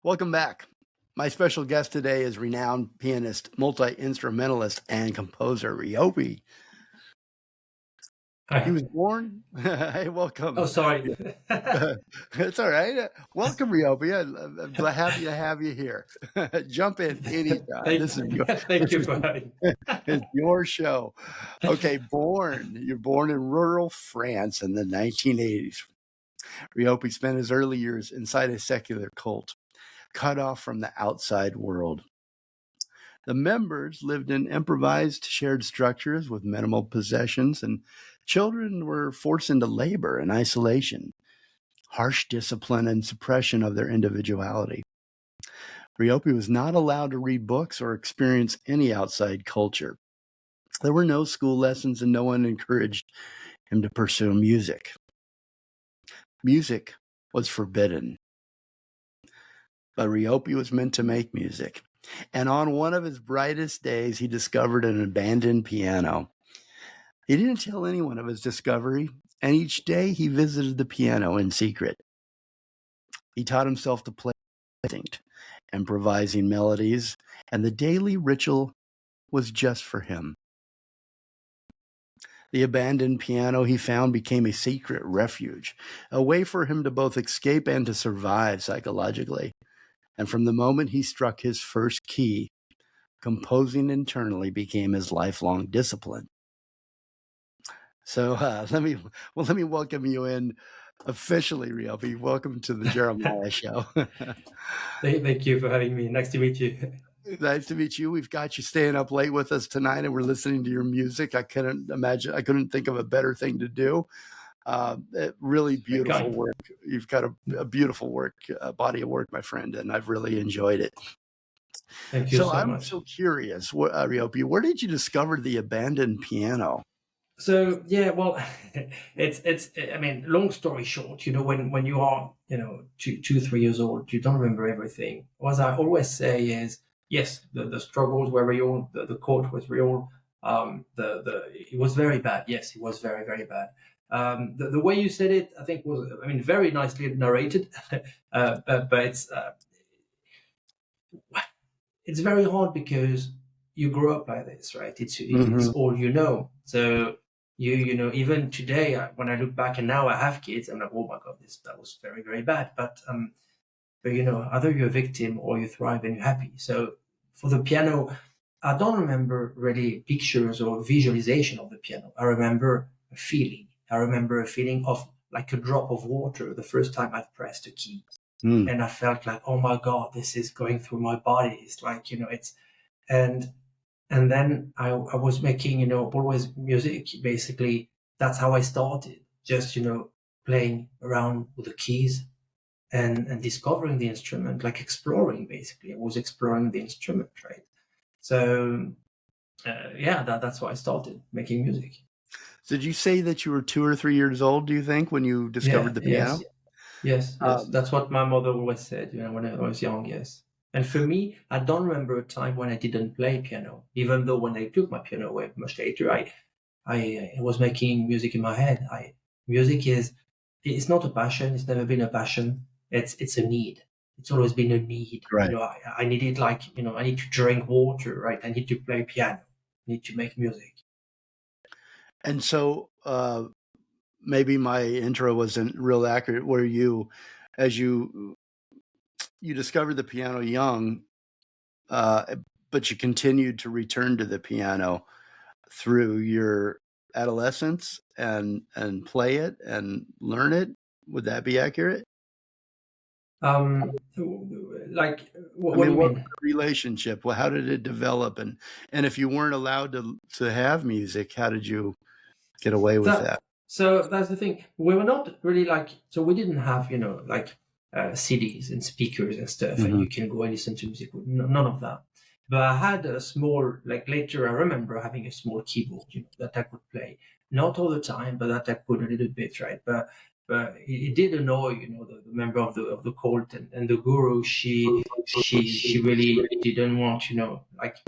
Welcome back. My special guest today is renowned pianist, multi-instrumentalist, and composer RIOPY. Hi. He was born. Hey, welcome. Oh, sorry. It's all right. Welcome, RIOPY. I'm happy to have you here. Jump in anytime. This is your Thank you for having me. it's your show. Okay, you're born in rural France in the 1980s. RIOPY spent his early years inside a secular cult, cut off from the outside world. The members lived in improvised shared structures with minimal possessions, and children were forced into labor and isolation, harsh discipline, and suppression of their individuality. RIOPY was not allowed to read books or experience any outside culture. There were no school lessons, and no one encouraged him to pursue music. Music was forbidden. But RIOPY was meant to make music. And on one of his brightest days, he discovered an abandoned piano. He didn't tell anyone of his discovery, and each day he visited the piano in secret. He taught himself to play instinct, improvising melodies, and the daily ritual was just for him. The abandoned piano he found became a secret refuge, a way for him to both escape and to survive psychologically. And from the moment he struck his first key, composing internally became his lifelong discipline. So let me welcome you in officially, RIOPY. Welcome to the Jeremiah Show. Thank you for having me. Nice to meet you. Nice to meet you. We've got you staying up late with us tonight, and we're listening to your music. I couldn't think of a better thing to do. Really beautiful work. You've got a beautiful body of work, my friend, and I've really enjoyed it. Thank you so much. I'm so curious, RIOPY, where did you discover the abandoned piano? So yeah, well, it's. I mean, long story short, when you are 2-3 years old, you don't remember everything. What I always say is, yes, the struggles were real, the court was real. It was very bad. Yes, it was very, very bad. The way you said it, I think was, very nicely narrated, but it's very hard because you grow up like this, right? It's all you know. So even today, when I look back and now I have kids, I'm like, oh my god, that was very, very bad. But either you're a victim or you thrive and you're happy. So for the piano, I don't remember really pictures or visualization of the piano. I remember a feeling. I remember a feeling of like a drop of water the first time I pressed a key. And I felt like, oh my god, this is going through my body. It's like, and then I was making, always music. Basically, that's how I started. Just, playing around with the keys and discovering the instrument, like exploring, basically. I was exploring the instrument, right? So, that's why I started making music. Did you say that you were 2 or 3 years old, do you think, when you discovered the piano? Yes. That's what my mother always said, when I was young, yes. And for me, I don't remember a time when I didn't play piano, even though when they took my piano away much later, I was making music in my head. It's not a passion. It's never been a passion. It's a need. It's always been a need. Right. I need it like, I need to drink water, right? I need to play piano. I need to make music. And so maybe my intro wasn't real accurate, where you discovered the piano young, but you continued to return to the piano through your adolescence and play it and learn it. Would that be accurate? Like, what do you mean? The relationship? Well, how did it develop? And if you weren't allowed to have music, how did you get away with that? So that's the thing. We were not really so we didn't have, CDs and speakers and stuff, and you can go and listen to music. None of that. But I had a small, later I remember having a small keyboard, that I could play. Not all the time, but that I could a little bit, right? But it did annoy, the member of the cult and the guru. She really didn't want,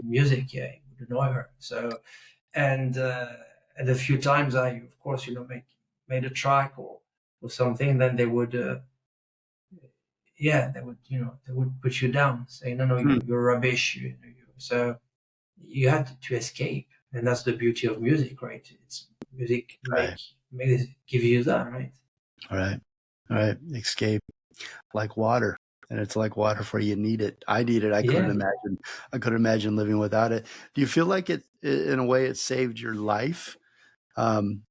music. Yeah, it would annoy her. So, and a few times I, of course, made a track or something, then they would, yeah, they would put you down, say, no, you're rubbish. So you had to escape, and that's the beauty of music, right? It's music Right. give you that, right? Right. Right. Escape like water. And it's like water for you. Need it. I need it. I couldn't Yeah, imagine. I couldn't imagine living without it. Do you feel like it, in a way, it saved your life? Um,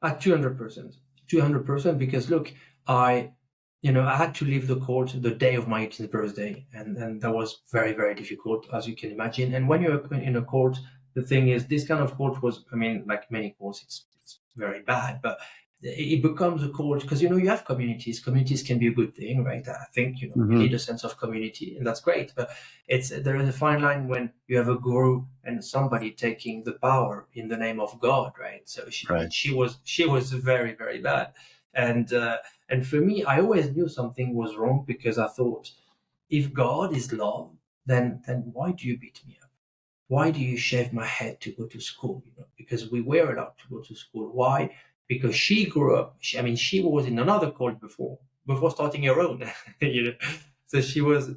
at 200%, 200%. Because look, I had to leave the court the day of my 18th birthday, and that was very, very difficult, as you can imagine. And when you're in a court, the thing is, this kind of court was, I mean, like many courts, it's very bad, but it becomes a court because you have communities. Communities can be a good thing, right? I think you mhm. need a sense of community, and that's great. But there is a fine line when you have a guru and somebody taking the power in the name of God, right? So Right. she was very, very bad, and and for me, I always knew something was wrong because I thought, if God is love, then why do you beat me up? Why do you shave my head to go to school? Because we were allowed to go to school. Why? Because she grew up. She was in another cult before starting her own. you know. So she was.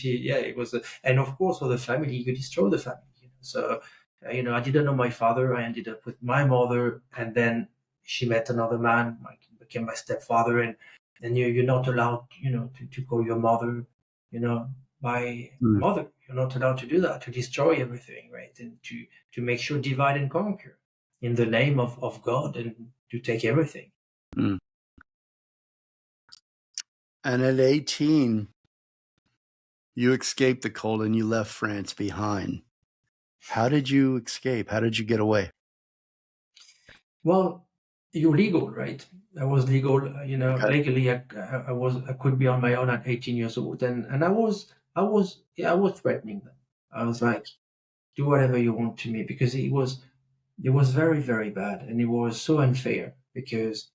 Yeah, it was. And of course, for the family, you destroy the family. So, I didn't know my father. I ended up with my mother, and then she met another man, became my stepfather, and you're not allowed, to call your mother, by Mm, mother. You're not allowed to do that, to destroy everything, right? And to make sure divide and conquer in the name of God, and to take everything. mm. And at 18, you escaped the cold and you left France behind. How did you escape? How did you get away? Well, you're legal, right? I was legal, Okay. legally. I could be on my own at 18 years old, and I was threatening them. I was like, do whatever you want to me, because it was very, very bad, and it was so unfair because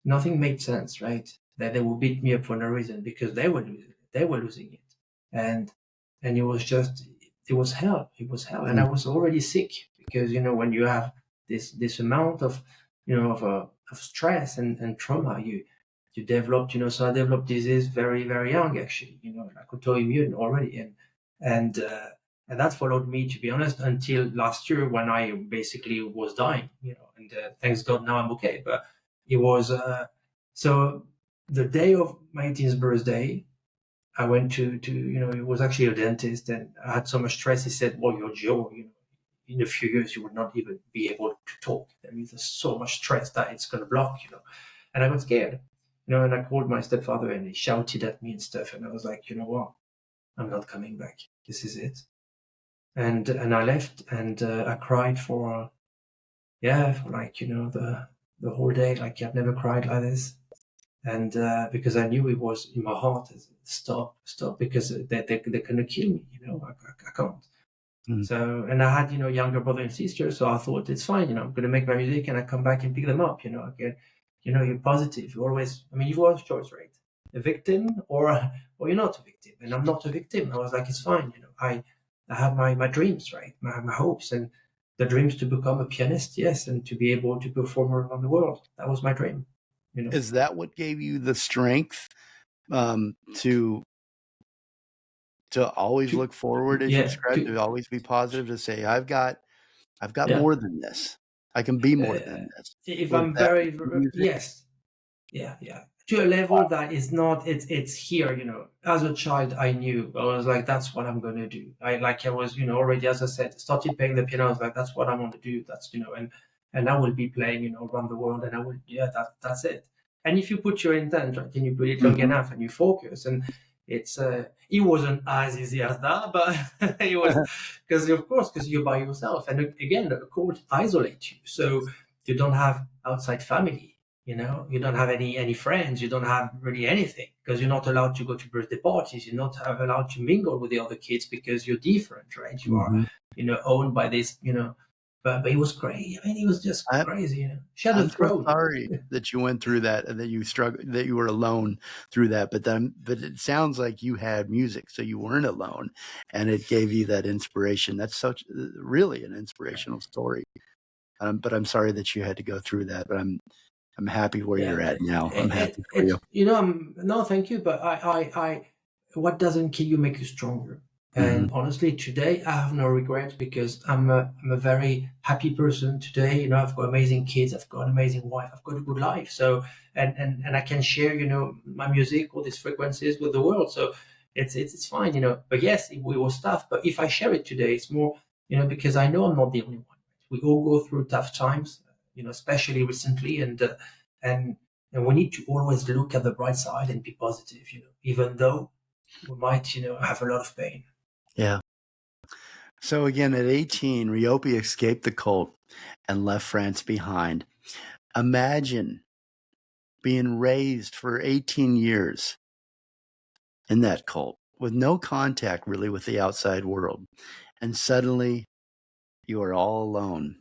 nothing made sense, right? That they would beat me up for no reason because they were losing it, and it was hell. It was hell, and Mm, I was already sick because when you have this amount of of stress and trauma, you developed. So I developed disease very, very young, actually. Like autoimmune already, and that followed me, to be honest, until last year when I basically was dying. And thanks God now I'm okay, but it was so the day of my 18th birthday. I went to it was actually a dentist, and I had so much stress. He said, "Well, your jaw, in a few years, you will not even be able to talk. There is so much stress that it's going to block." And I got scared, and I called my stepfather, and he shouted at me and stuff. And I was like, you know what? I'm not coming back. This is it. And I left, and I cried for like the whole day. Like I've never cried like this. And because I knew it was in my heart, stop, because they're gonna kill me. I can't. mm. So, and I had younger brother and sister, so I thought it's fine. I'm gonna make my music, and I come back and pick them up. Again, you're positive. You always, you've always choice, right? A victim, or you're not a victim. And I'm not a victim. I was like, it's fine. I have my dreams, right? My hopes, and the dreams to become a pianist, yes, and to be able to perform around the world. That was my dream. Is that what gave you the strength um, to always To look forward, as you yeah described, to to always be positive, to say, I've got yeah more than this. I can be more uh, than this. if Was I'm that very music? yes, yeah, to a level that is not, it's here. As a child, I knew. I was like, that's what I'm going to do. I was already, as I said, started playing the piano. I was like, that's what I want to do. That's and I will be playing around the world, and I will, that's it. And if you put your intent, right, and you put it long Mhm. enough, and you focus, and it wasn't as easy as that, but it was, because you're by yourself, and again, the court isolates you, so you don't have outside family. You don't have any friends. You don't have really anything, because you're not allowed to go to birthday parties. You're not allowed to mingle with the other kids because you're different, right? You are, Mhm. owned by this, But it was crazy. It was just I, crazy. She had a I'm so throne. sorry that you went through that and that you struggled, that you were alone through that. But it sounds like you had music, so you weren't alone, and it gave you that inspiration. That's such really an inspirational story. But I'm sorry that you had to go through that. But I'm happy where Yeah, you're at now. I'm happy for you. it's no, thank you, but what doesn't kill you make you stronger. Hmm. And honestly, today I have no regrets because I'm a very happy person today. I've got amazing kids, I've got an amazing wife, I've got a good life. So and I can share my music, all these frequencies with the world. So it's fine. But yes, it was tough. But if I share it today, it's more because I know I'm not the only one. We all go through tough times. Especially recently, and and we need to always look at the bright side and be positive, even though we might, have a lot of pain. Yeah. So again, at 18, RIOPY escaped the cult and left France behind. Imagine being raised for 18 years in that cult with no contact really with the outside world. And suddenly you are all alone.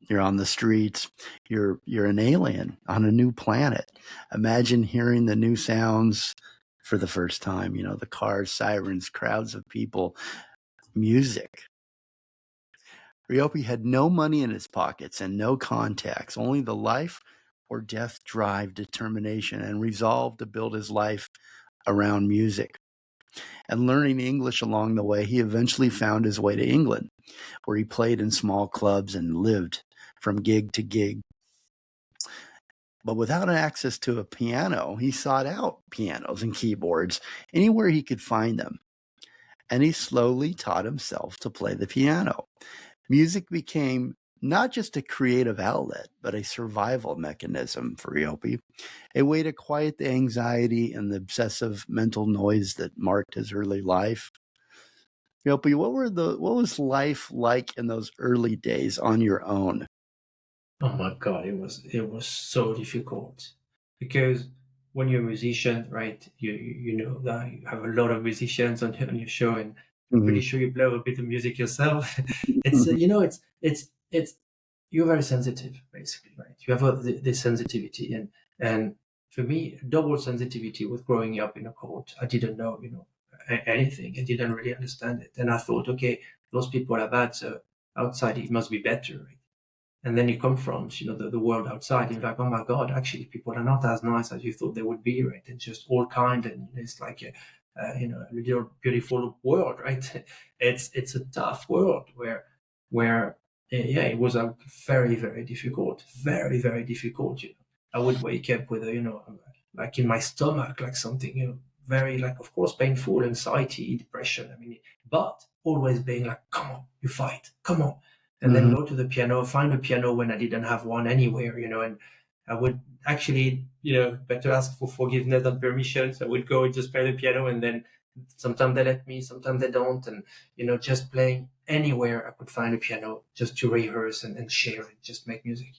You're on the streets. You're an alien on a new planet. Imagine hearing the new sounds for the first time, the cars, sirens, crowds of people, music. RIOPY had no money in his pockets and no contacts, only the life or death drive, determination, and resolve to build his life around music. And learning English along the way, he eventually found his way to England, where he played in small clubs and lived from gig to gig. But without access to a piano, he sought out pianos and keyboards anywhere he could find them. And he slowly taught himself to play the piano. Music became not just a creative outlet, but a survival mechanism for RIOPY, a way to quiet the anxiety and the obsessive mental noise that marked his early life. RIOPY, what was life like in those early days on your own? Oh my God, it was so difficult because when you're a musician, right, you know that you have a lot of musicians on your show, and I'm pretty Mhm. sure you play a bit of music yourself. It's Mhm. it's you're very sensitive, basically, right? You have this sensitivity, and for me, double sensitivity with growing up in a cult. I didn't know, anything. I didn't really understand it, and I thought, okay, those people are bad, so outside it must be better, right? And then you confront, the world outside. And you're like, oh my God, actually, people are not as nice as you thought they would be, right? It's just all kind, and it's like a little beautiful world, right? It's a tough world where yeah, it was a very very difficult, very very difficult. I would wake up with like in my stomach, like something, very, like, of course, painful, anxiety, depression. I mean, but always being like, come on, you fight, come on, and then Mhm. go to the piano, find a piano when I didn't have one anywhere, and I would actually, better ask for forgiveness than permission. So I would go and just play the piano, and then sometimes they let me, sometimes they don't, and just playing anywhere I could find a piano just to rehearse and share and just make music.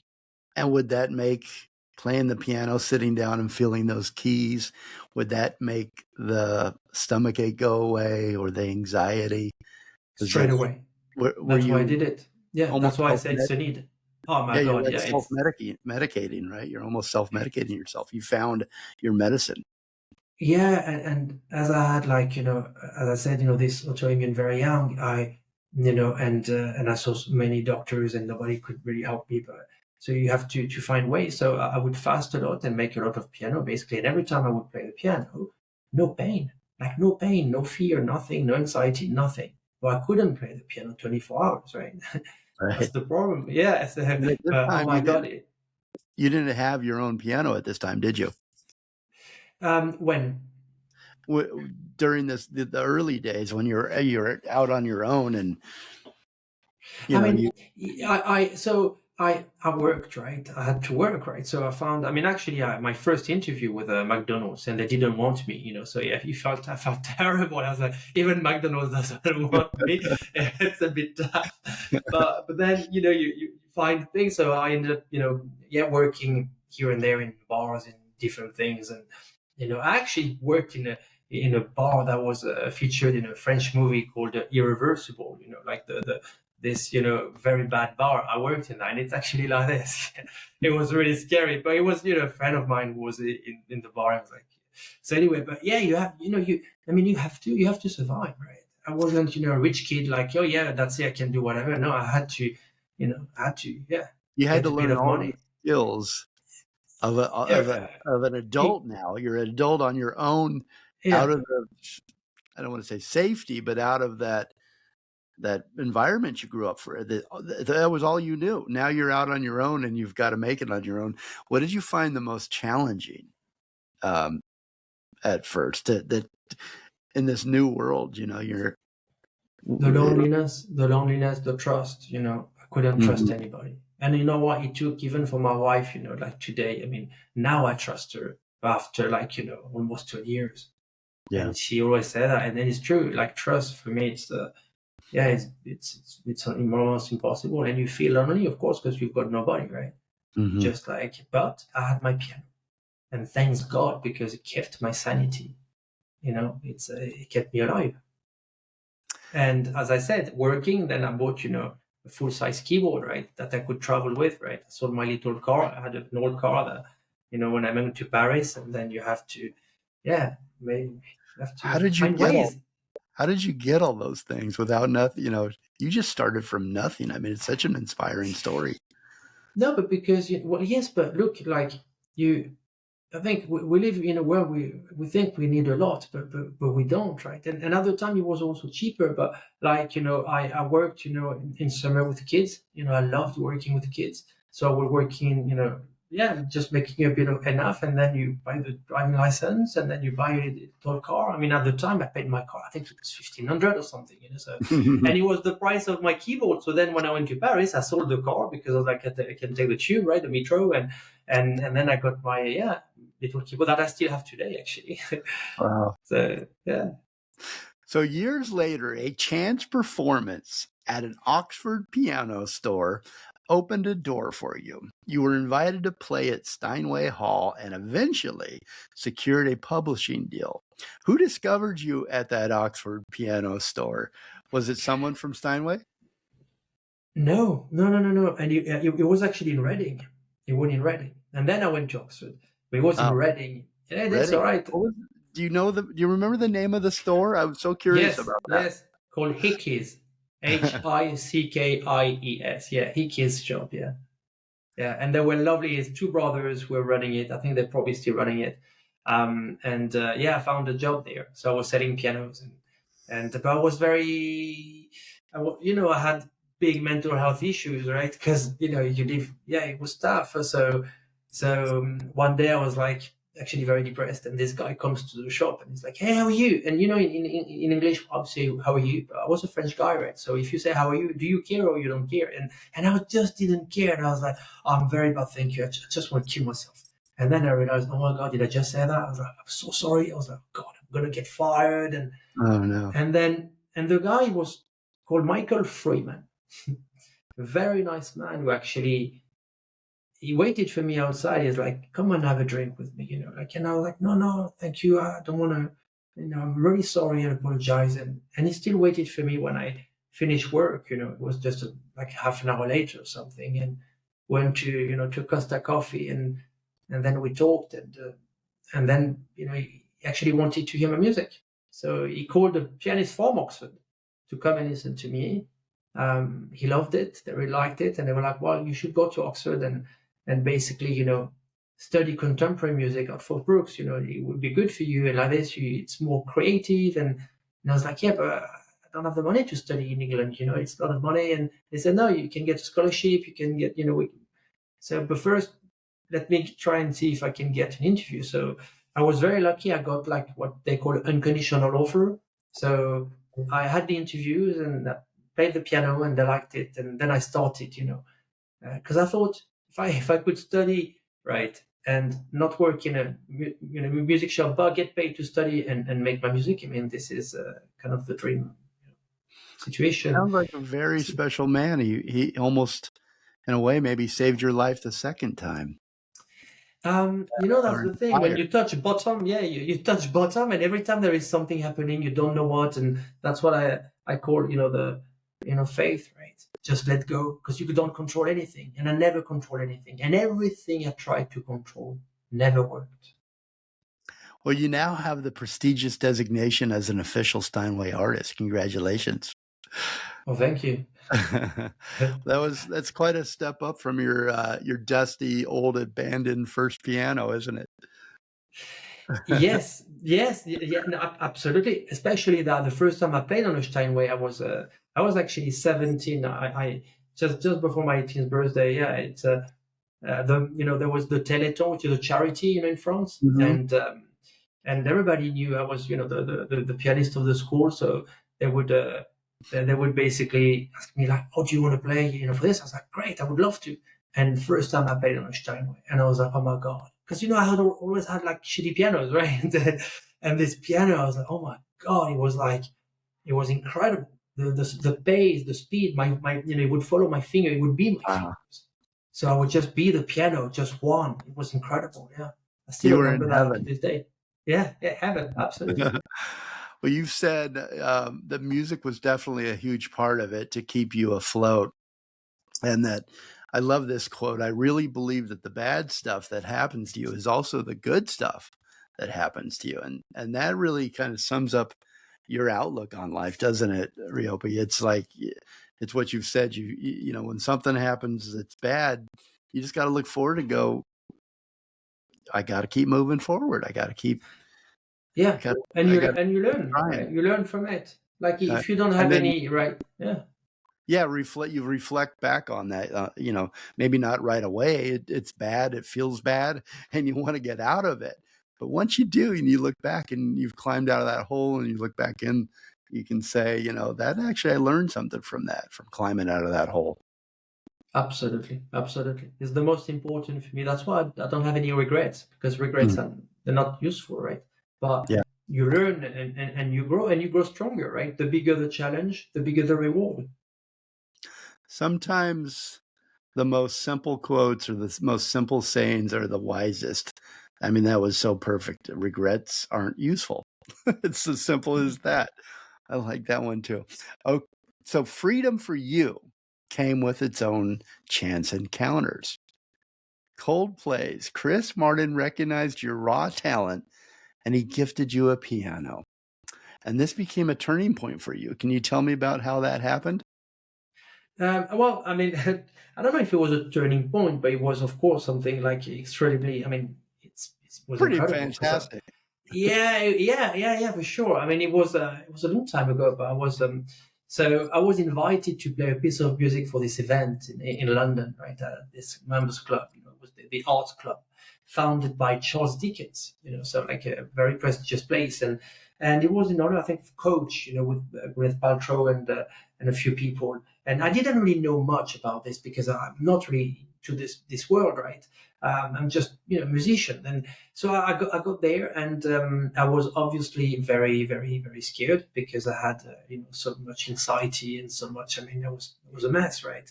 And would that make playing the piano, sitting down and feeling those keys, would that make the stomach ache go away or the anxiety? Was Straight that away. were That's why I you did it. Yeah, almost that's why I self say it's a need. Oh my yeah, you're God, like yeah, self-medicating, right? You're almost self-medicating yourself. You found your medicine. yeah, and as I had, like, as I said, this autoimmune very young, and I saw so many doctors and nobody could really help me. But so you have to find ways. So I would fast a lot and make a lot of piano, basically. And every time I would play the piano, no pain, like no pain, no fear, nothing, no anxiety, nothing. Well, I couldn't play the piano 24 hours, right? That's Right. the problem. Yeah. So, And at this oh time my God. you didn't have your own piano at this time, did you? When During the early days when you're out on your own and I mean, you I worked, right. I had to work, right. So I found, I mean, actually, my first interview with McDonald's, and they didn't want me, So yeah, I felt terrible. I was like, even McDonald's doesn't want me. It's a bit tough, but then you find things. So I ended up, yeah, working here and there in bars and different things, and I actually worked in a bar that was featured in a French movie called Irreversible. Like the this very bad bar I worked in, and it's actually like this. It was really scary, but it was a friend of mine who was in the bar. I was like, so anyway, but yeah, you have you I mean, you have to survive, right? I wasn't a rich kid, like, oh yeah, that's it, I can do whatever. No, I had to, yeah, you had get to a bit learn of all these money. skills of an adult now. You're an adult on your own, out Yeah. of the, I don't want to say safety, but out of that environment you grew up for. That was all you knew. Now you're out on your own and you've got to make it on your own. What did you find the most challenging at first, that in this new world, you're The loneliness, the trust, I couldn't trust anybody. And you know what? It took, even for my wife, like today, I mean, now I trust her after almost 20 years. Yeah. And she always said that. And then it's true. Like trust for me, it's almost impossible. And you feel lonely, of course, because you've got nobody, right? Just like, but I had my piano. And thanks God, because it kept my sanity. It kept me alive. And as I said, working, then I bought, a full-size keyboard, right, that I could travel with, right? I sold my little car. I had an old car that, when I went to Paris, and then you have to, find ways. How did you get all those things without nothing? You just started from nothing. I mean, it's such an inspiring story. No, but because, yes, but look, like I think we live in a world we think we need a lot, but we don't, right? And another time it was also cheaper, but like I worked in summer with kids. I loved working with kids, so we're working just making a bit of enough, and then you buy the driving license, and then you buy a total car. I mean, at the time I paid my car, I think it was 1,500 or something, so and it was the price of my keyboard. So then when I went to Paris, I sold the car because I was like, I can take the tube, right, the metro, and then I got my little keyboard that I still have today, actually. Wow. So yeah. So years later, a chance performance at an Oxford piano store opened a door for you. You were invited to play at Steinway Hall and eventually secured a publishing deal. Who discovered you at that Oxford piano store? Was it someone from Steinway? No. And it was actually in Reading. It was in Reading. And then I went to Oxford. But it was in Reading. Yeah, that's all right. Do you remember the name of the store? I was so curious about that. Yes, called Hickey's. Hickeyes. Yeah, Hickey's shop, yeah. Yeah, and they were lovely. It's two brothers who were running it. I think they're probably still running it. I found a job there. So I was selling pianos, but I was I had big mental health issues, right? Because you live, it was tough. So one day I was like actually very depressed, and this guy comes to the shop and he's like, "Hey, how are you?" And in English, I'll say, "How are you?" But I was a French guy, right? So if you say, "How are you?" do you care or you don't care? And I just didn't care, and I was like, oh, "I'm very bad, thank you. I just want to kill myself." And then I realized, oh my God, did I just say that? I was like, I'm so sorry. I was like, God, I'm gonna get fired. And oh no. And the guy was called Michael Freeman, a very nice man who actually. He waited for me outside. He's like, "Come and have a drink with me," and I was like, "No, thank you. I don't want to, I'm really sorry. I apologize." And he still waited for me when I finished work. It was just like half an hour later or something, and went to Costa Coffee, and then we talked, and then he actually wanted to hear my music, so he called the pianist from Oxford to come and listen to me. He loved it. They really liked it, and they were like, "Well, you should go to Oxford and basically, study contemporary music at Fort Brooks. It would be good for you. And like this, it's more creative." And I was like, "Yeah, but I don't have the money to study in England. It's a lot of money." And they said, "No, you can get a scholarship. You can get, So, but first, let me try and see if I can get an interview." So I was very lucky. I got like what they call unconditional offer. So I had the interviews and I played the piano, and they liked it. And then I started, because I thought, if I could study right and not work in a music shop but get paid to study and make my music, I mean, this is kind of the dream situation. Sounds like a very special man. He almost, in a way, maybe saved your life the second time. That's the thing. When you touch bottom, you touch bottom, and every time there is something happening, you don't know what, and that's what I call the faith, right? Just let go, because you don't control anything, and I never control anything, and everything I tried to control never worked. Well, you now have the prestigious designation as an official Steinway artist. Congratulations. Oh, thank you. That's quite a step up from your dusty, old, abandoned first piano, isn't it? Yes, yes, yeah, no, absolutely. Especially that the first time I played on a Steinway, I was actually 17. I just before my 18th birthday. Yeah, it's there was the Téléthon, which is a charity, in France, Mhm. and everybody knew I was, the pianist of the school. So they would they would basically ask me like, "Oh, do you want to play, for this?" I was like, "Great, I would love to." And first time I played on a Steinway, and I was like, "Oh my god," because I had always had like shitty pianos, right? And this piano, I was like, "Oh my god," it was incredible. The bass, the speed, my it would follow my finger, it would be my Wow. fingers. So I would just be the piano, just one. It was incredible. Yeah, I still You were in remember that to heaven. this day. Yeah, yeah, heaven, absolutely. Well, you've said, that music was definitely a huge part of it to keep you afloat, and that I love this quote, "I really believe that the bad stuff that happens to you is also the good stuff that happens to you," and that really kind of sums up your outlook on life, doesn't it, Ryopi? It's like, it's what you've said, when something happens that's bad, you just gotta look forward and go, "I gotta keep moving forward. Yeah, I gotta and you keep learn, trying." right? You learn from it. Like Uh, if you don't and have then any, right? Yeah, yeah, you reflect back on that, maybe not right away. It's bad, it feels bad, and you wanna get out of it. But once you do and you look back and you've climbed out of that hole and you look back in, you can say, "That actually I learned something from that, from climbing out of that hole." absolutely, absolutely. It's the most important for me. That's why I don't have any regrets because regrets Mm, are they're not useful, right? But yeah. you learn and you grow stronger, right? The bigger the challenge, the bigger the reward. Sometimes the most simple quotes or the most simple sayings are the wisest. I mean, that was so perfect. Regrets aren't useful. It's as simple as that. I like that one too. Oh, so freedom for you came with its own chance encounters. Coldplay's Chris Martin recognized your raw talent and he gifted you a piano. And this became a turning point for you. Can you tell me about how that happened? Well, I mean, I don't know if it was a turning point, but it was, of course, something like extremely. I mean, it was Pretty incredible because, fantastic. yeah, for sure. I mean, it was a long time ago, but so I was invited to play a piece of music for this event in London, right? This members club, it was the arts club, founded by Charles Dickens, so like a very prestigious place, and it was in honor, I think, of Coach, with Gwyneth Paltrow and a few people. And I didn't really know much about this because I'm not really to this world, right? I'm just a musician, and so I got there, and I was obviously very very very scared because I had so much anxiety and so much. I mean, it was a mess, right?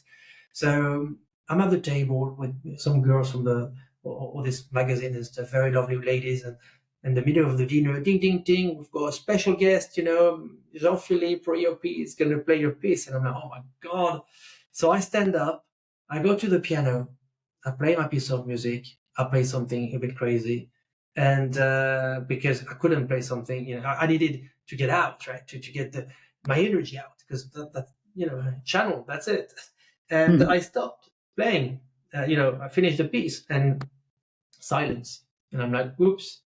So I'm at the table with some girls from the or this magazine and stuff, very lovely ladies, and in the middle of the dinner, ding ding ding, we've got a special guest, Jean-Philippe RIOPY is going to play your piece, and I'm like, oh my god! So I stand up, I go to the piano, I play my piece of music, I play something a bit crazy, and because I couldn't play something, I needed to get out, right, to get my energy out because that channel, that's it, and I stopped playing. I finished the piece and silence, and I'm like, oops,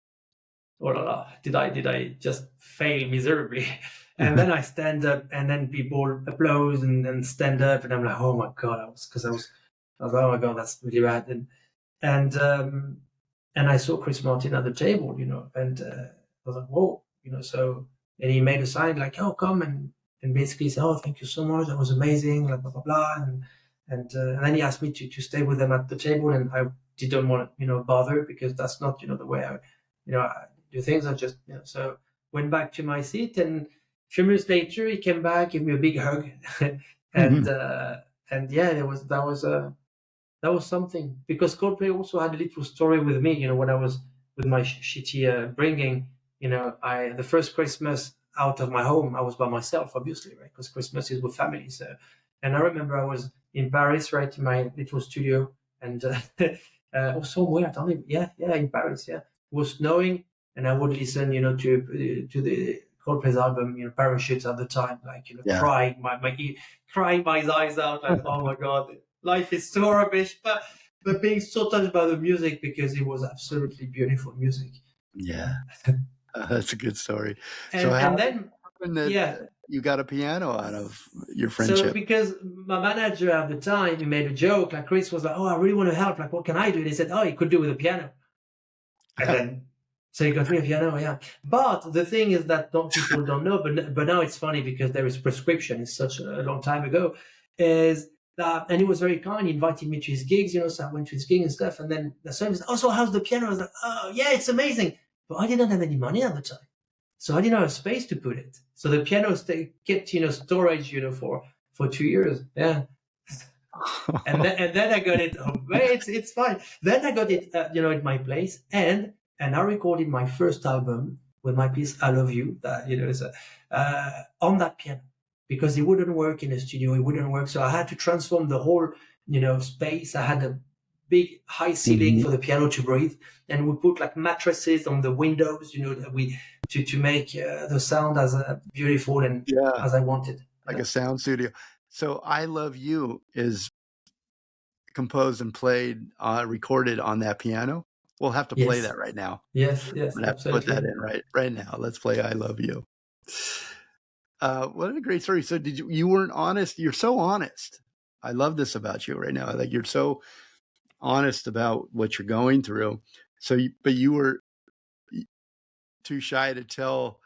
oh la la, did I just fail miserably? And then I stand up, and then people applaud and stand up, and I'm like, oh my god, I was oh my god, that's really bad, and and I saw Chris Martin at the table, and I was like, whoa, so, and he made a sign like, oh, come and basically say, oh, thank you so much, that was amazing, like blah blah blah, and then he asked me to stay with them at the table, and I didn't want to bother because that's not the way I do things. I just so went back to my seat, and a few minutes later he came back, gave me a big hug, and yeah, that was something because Coldplay also had a little story with me. When I was with my shitty bringing, I the first Christmas out of my home, I was by myself, obviously, right? Because Christmas is with family. So, and I remember I was in Paris, right, in my little studio, and or somewhere, I don't even, yeah, in Paris, yeah, it was snowing, and I would listen, to the Coldplay's album, Parachutes at the time, like, Yeah. crying my eyes out, like, oh my God, life is so rubbish, but being so touched by the music because it was absolutely beautiful music. Yeah. That's a good story. So And then, happened that yeah. you got a piano out of your So friendship? because my manager at the time, he made a joke, like Chris was like, oh, I really want to help. Like, what can I do? And he said, oh, he could do with a piano. And then, so he got me a piano, yeah. But the thing is that people don't know, but now it's funny because there is prescription. It's such a long time ago. Is that, and he was very kind. He invited me to his gigs, so I went to his gig and stuff. And then the son was, oh, so how's the piano? I was like, oh, yeah, it's amazing. But I didn't have any money at the time. So I didn't have space to put it. So the piano kept, storage, for 2 years. Yeah. And then I got it. Oh, it's fine. Then I got it, at my place, and I recorded my first album with my piece "I Love You." That is on that piano because it wouldn't work in the studio. It wouldn't work, so I had to transform the whole, space. I had a big high ceiling for the piano to breathe, and we put like mattresses on the windows, that we to make the sound as beautiful and as I wanted. Like a sound studio. So "I Love You" is composed and played, recorded on that piano. We'll have to play that right now. Yes, I'm gonna have to put that in right now. Let's play "I Love You." What a great story. So you weren't honest. You're so honest. I love this about you right now. Like, you're so honest about what you're going through. So, but you were too shy to tell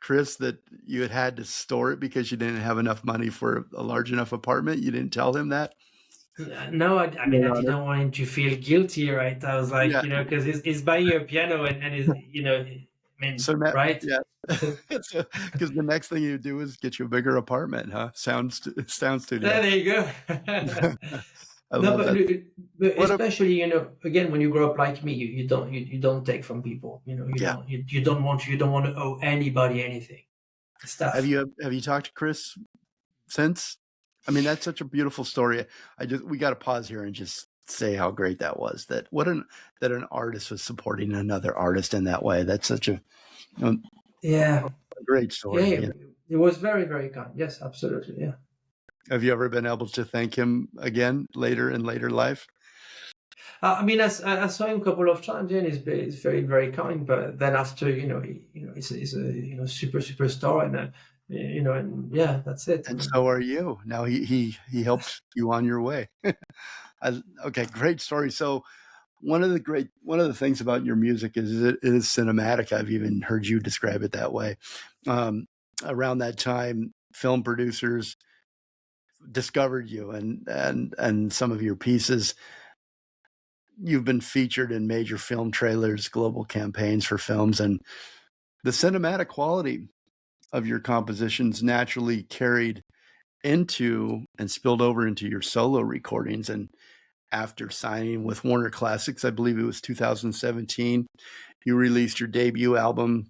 Chris that you had to store it because you didn't have enough money for a large enough apartment. You didn't tell him that? No, I mean, I didn't want him to feel guilty, right? I was like, because he's buying you a piano and he's, I mean, So right? Yeah. Because the next thing you do is get you a bigger apartment, huh? Sound studio. There you go. I love that. But especially, again, when you grow up like me, you don't take from people. You don't want to owe anybody anything. Stuff. Have you talked to Chris since? I mean, that's such a beautiful story. We got to pause here and just say how great that was. That an artist was supporting another artist in that way. That's such a great story. Yeah, it was very, very kind. Yes, absolutely. Yeah. Have you ever been able to thank him again later in later life? I mean, I saw him a couple of times, and he's very, very kind. But then after, he's a super star, and and yeah, that's it. And so are you. Now he helped you on your way. Okay, great story. So one of the things about your music is it is cinematic. I've even heard you describe it that way. Around that time, film producers discovered you and some of your pieces. You've been featured in major film trailers, global campaigns for films, and the cinematic quality of your compositions naturally carried into and spilled over into your solo recordings. And after signing with Warner Classics, I believe it was 2017, you released your debut album,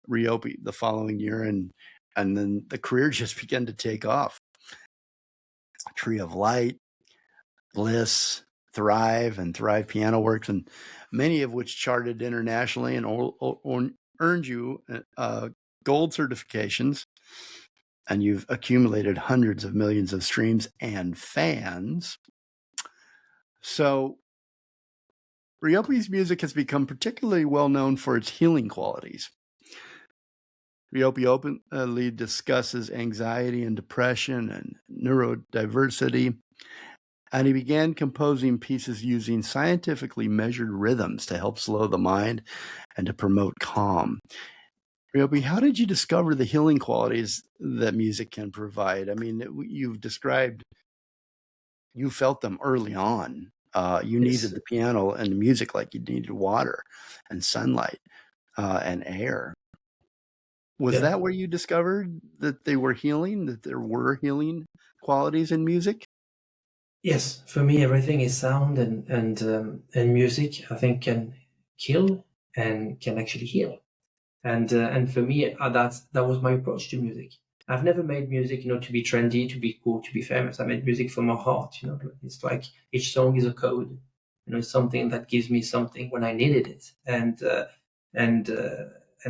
RIOPY, the following year, and then the career just began to take off. Tree of Light, Bliss, Thrive, and Thrive Piano Works, and many of which charted internationally and earned you gold certifications, and you've accumulated hundreds of millions of streams and fans. So RIOPY's music has become particularly well known for its healing qualities. RIOPY openly discusses anxiety and depression and neurodiversity, and he began composing pieces using scientifically measured rhythms to help slow the mind and to promote calm. RIOPY, how did you discover the healing qualities that music can provide? I mean, you've described, you felt them early on. You needed the piano and the music like you needed water and sunlight and air. Was that where you discovered that they were healing, that there were healing qualities in music? Yes, for me, everything is sound and music. I think can kill and can actually heal. And for me, that was my approach to music. I've never made music, to be trendy, to be cool, to be famous. I made music from my heart. It's like each song is a code. Something that gives me something when I needed it, and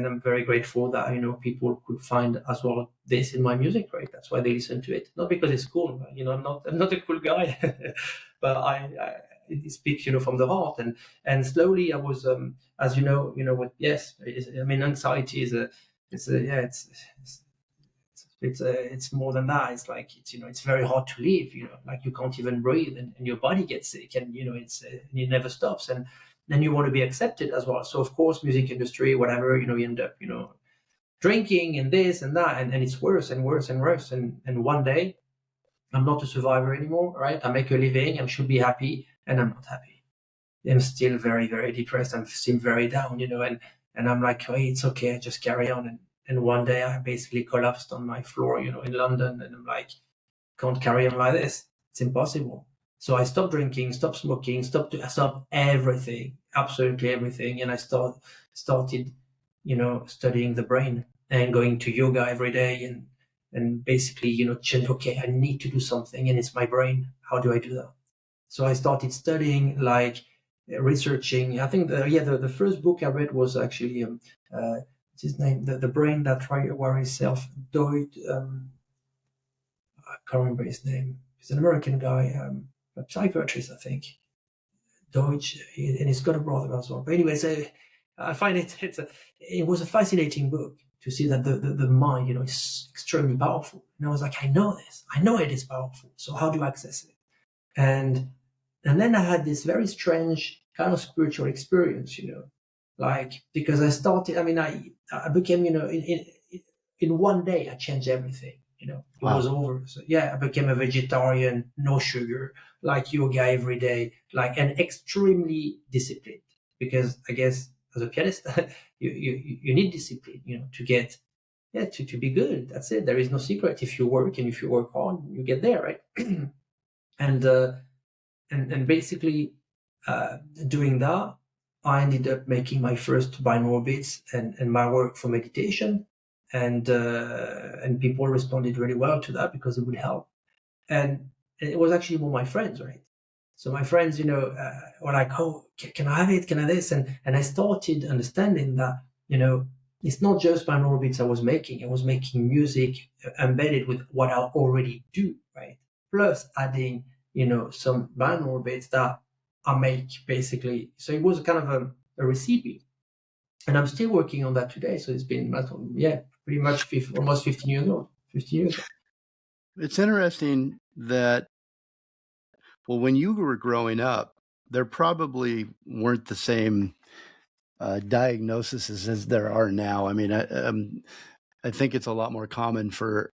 I'm very grateful that people could find as well this in my music, right? That's why they listen to it, not because it's cool. But, I'm not a cool guy, but it speaks from the heart, and slowly I was as with yes, I mean anxiety is a it's a yeah it's more than that. It's like it's very hard to live. Like you can't even breathe, and your body gets sick, and it never stops. And then you want to be accepted as well. So of course, music industry, whatever, you end up drinking and this and that, and it's worse and worse and worse. And one day, I'm not a survivor anymore, right? I make a living, I should be happy, and I'm not happy. I'm still very, very depressed. I'm still very down, and I'm like, hey, it's okay, just carry on. And one day I basically collapsed on my floor, in London, and I'm like, can't carry on like this. It's impossible. So I stopped drinking, stopped smoking, stopped everything, absolutely everything, and I started, studying the brain and going to yoga every day, and basically, okay, I need to do something, and it's my brain. How do I do that? So I started studying, like researching. I think the first book I read was actually what's his name, the brain that wires itself. Deutsch. I can't remember his name. He's an American guy, a psychiatrist, I think. Deutsch, and he's got a brother as well. But anyway, so I find it was a fascinating book to see that the mind, is extremely powerful. And I was like, I know this. I know it is powerful. So how do I access it? And then I had this very strange kind of spiritual experience, like because I started. I mean, I became, in one day I changed everything. It was over. So yeah, I became a vegetarian, no sugar, like yoga every day, like and extremely disciplined. Because I guess as a pianist, you need discipline, to get to be good. That's it. There is no secret. If you work and if you work hard, you get there, right? and basically doing that, I ended up making my first binaural beats and my work for meditation, and people responded really well to that because it would help. And it was actually more my friends, right? So my friends, were like, "Oh, can I have it? Can I this?" And I started understanding that, it's not just binaural beats I was making. I was making music embedded with what I already do, right? Plus adding, some binaural beats that I make basically. So it was kind of a recipe, and I'm still working on that today. So it's been, pretty much almost 15 years old. 15 years. It's interesting that, well, when you were growing up, there probably weren't the same diagnoses as there are now. I mean, I think it's a lot more common for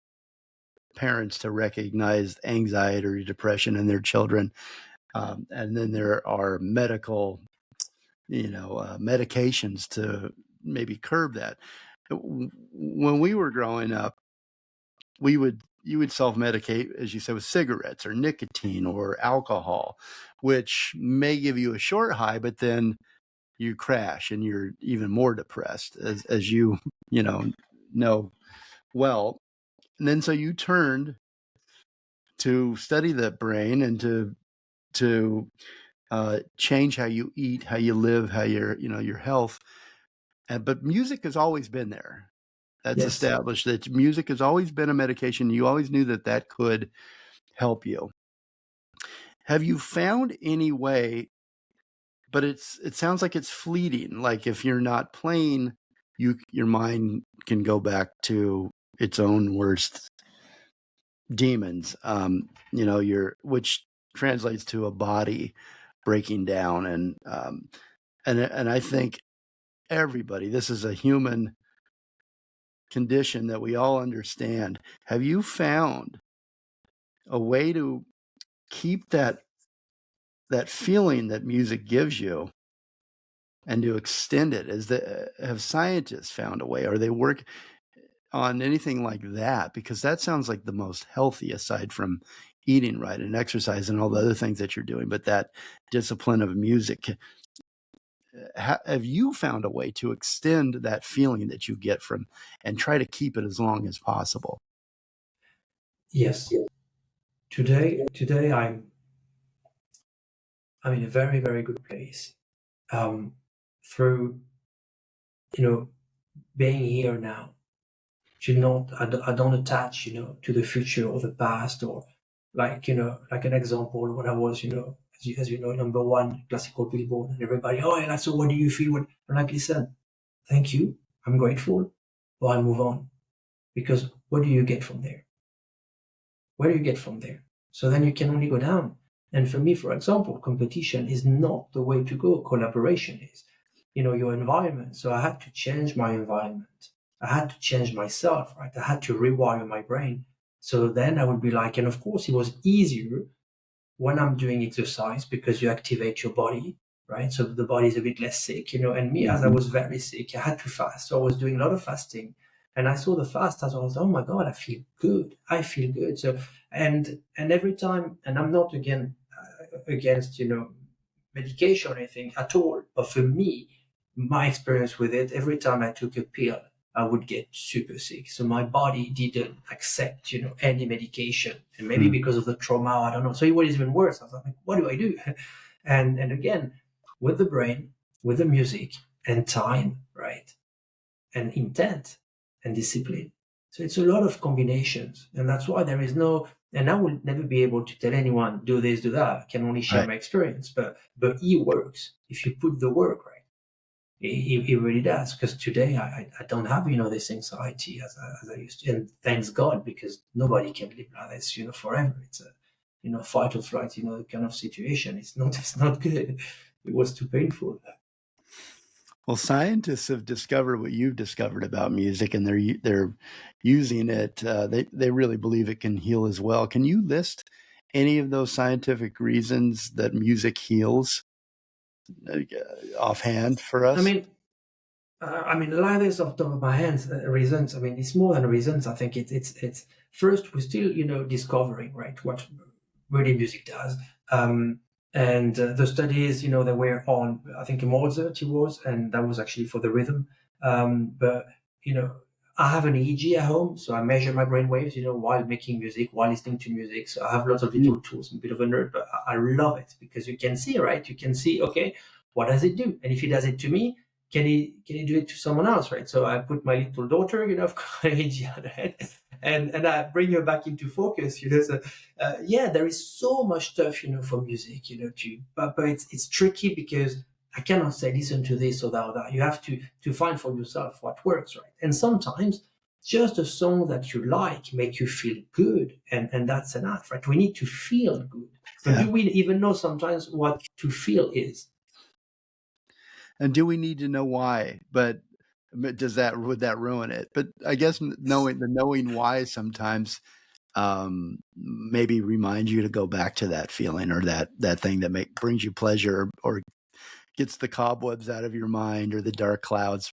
parents to recognize anxiety or depression in their children. And then there are medical, medications to maybe curb that. When we were growing up, you would self-medicate, as you said, with cigarettes or nicotine or alcohol, which may give you a short high, but then you crash and you're even more depressed, as you know well. And then so you turned to study the brain and to change how you eat, how you live, how your health. But music has always been there. That's Yes. established, that music has always been a medication. You always knew that could help you. Have you found any way? But it sounds like it's fleeting. Like if you're not playing, your mind can go back to its own worst demons. Which translates to a body breaking down, and I think everybody, this is a human condition that we all understand. Have you found a way to keep that feeling that music gives you and to extend it? Have scientists found a way? Are they work on anything like that? Because that sounds like the most healthy, aside from eating right and exercise and all the other things that you're doing. But that discipline of music, have you found a way to extend that feeling that you get from, and try to keep it as long as possible? Yes. Today I'm in a very, very good place. Through, being here now, to not, I don't attach, to the future or the past, or like, like an example, when I was, as you know, number one classical Billboard, and everybody, oh, yeah, so what do you feel? I'm like, listen, thank you, I'm grateful, but I move on, because what do you get from there? Where do you get from there? So then you can only go down. And for me, for example, competition is not the way to go. Collaboration is, your environment. So I had to change my environment. I had to change myself, right? I had to rewire my brain. So then I would be like, and of course, it was easier when I'm doing exercise, because you activate your body, right? So the body is a bit less sick, And me, as I was very sick, I had to fast. So I was doing a lot of fasting. And I saw the fast as I was, oh my God, I feel good. I feel good. So, and every time, and I'm not against, medication or anything at all. But for me, my experience with it, every time I took a pill, I would get super sick. So my body didn't accept, any medication. And maybe because of the trauma, I don't know. So it was even worse. I was like, what do I do? And again, with the brain, with the music and time, right? And intent and discipline. So it's a lot of combinations. And that's why there is no, and I will never be able to tell anyone, do this, do that. I can only share Right. my experience, but it works if you put the work, right. It really does, because today I don't have this anxiety as I used to, and thanks God, because nobody can live like this forever. It's a fight or flight kind of situation. It's not good. It was too painful. Well, scientists have discovered what you've discovered about music, and they're using it. They really believe it can heal as well. Can you list any of those scientific reasons that music heals uh, offhand for I us? mean, like this off the top of my hands, reasons. I mean, it's more than reasons. I think it's first, we're still discovering, right, what really music does. And the studies that were on, I think Mozart it was, and that was actually for the rhythm. But you know, I have an EEG at home, so I measure my brain waves, while making music, while listening to music. So I have lots of Mm. little tools. I'm a bit of a nerd, but I love it, because you can see, right? You can see, okay, what does it do? And if it does it to me, can he do it to someone else, right? So I put my little daughter, of course, on the head, and I bring her back into focus, So yeah, there is so much stuff, for music, but it's tricky, because I cannot say listen to this or that or that. You have to find for yourself what works, right? And sometimes just a song that you like make you feel good, and that's enough, right? We need to feel good, but Yeah. do we even know sometimes what to feel is? And do we need to know why? But would that ruin it? But I guess knowing why sometimes maybe remind you to go back to that feeling, or that thing that brings you pleasure, or gets the cobwebs out of your mind, or the dark clouds.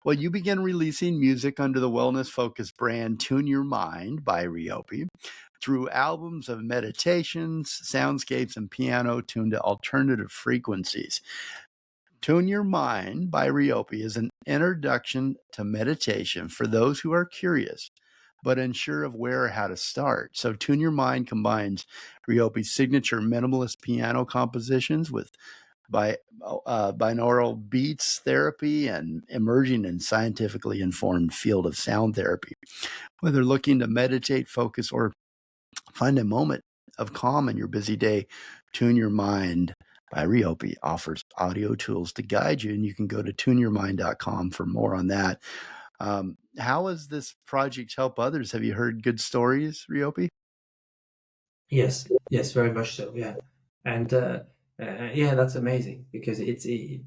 Well, you began releasing music under the wellness-focused brand Tune Your Mind by RIOPY, through albums of meditations, soundscapes, and piano tuned to alternative frequencies. Tune Your Mind by RIOPY is an introduction to meditation for those who are curious but unsure of where or how to start. So Tune Your Mind combines RIOPY's signature minimalist piano compositions with binaural beats therapy and emerging and scientifically informed field of sound therapy. Whether looking to meditate, focus, or find a moment of calm in your busy day, Tune Your Mind by RIOPY offers audio tools to guide you, and you can go to tuneyourmind.com for more on that. How has this project help others? Have you heard good stories, RIOPY? Yes, very much so. Yeah, and yeah, that's amazing, because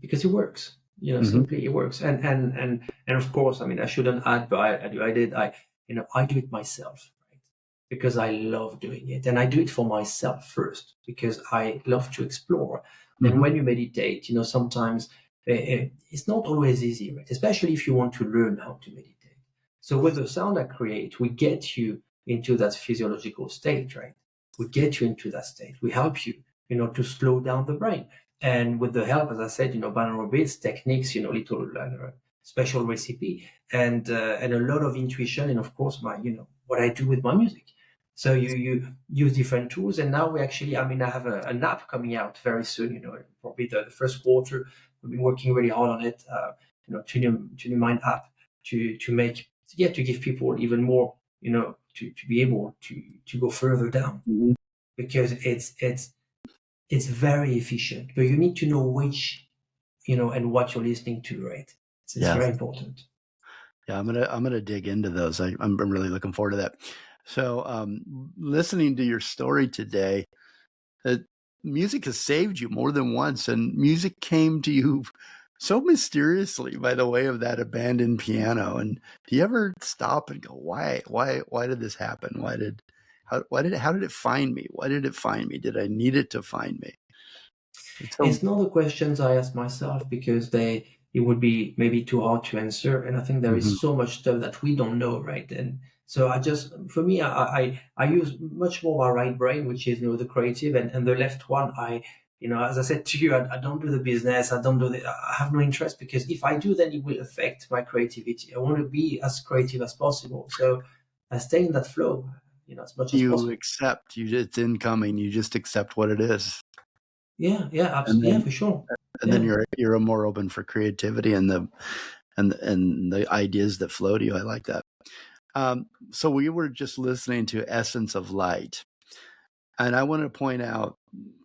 because it works. Mm-hmm. Simply it works. And of course, I mean, I shouldn't add, but I did. I do it myself, right? Because I love doing it, and I do it for myself first, because I love to explore. And Mm-hmm. when you meditate, sometimes it's not always easy, right? Especially if you want to learn how to meditate. So with the sound I create, we get you into that physiological state, right? We get you into that state. We help you, to slow down the brain. And with the help, as I said, binaural beats, techniques, little special recipe, and a lot of intuition, and of course my, what I do with my music. So you use different tools, and now we actually, I mean, I have an app coming out very soon. Probably the first quarter. We've been working really hard on it. Tune Your Mind app, to give people even more, to be able to go further down, Mm-hmm. because it's very efficient, but you need to know which, and what you're listening to, right? It's Yes. very important. Yeah, I'm gonna dig into those. I'm really looking forward to that. So, listening to your story today, music has saved you more than once, and music came to you so mysteriously by the way of that abandoned piano. And do you ever stop and go, why did this happen? How did it find me? Why did it find me? Did I need it to find me? It's not the questions I ask myself, because it would be maybe too hard to answer, and I think there Mhm. is so much stuff that we don't know, right? And so for me, I use much more my right brain, which is, the creative, and the left one, as I said to you, I don't do the business, I don't do I have no interest, because if I do, then it will affect my creativity. I want to be as creative as possible, so I stay in that flow, as much as You possible. accept, it's incoming. You just accept what it is, Yeah, and absolutely, yeah, then for sure. and then Yeah. you're more open for creativity and the ideas that flow to you. I like that. So we were just listening to Essence of Light. And I want to point out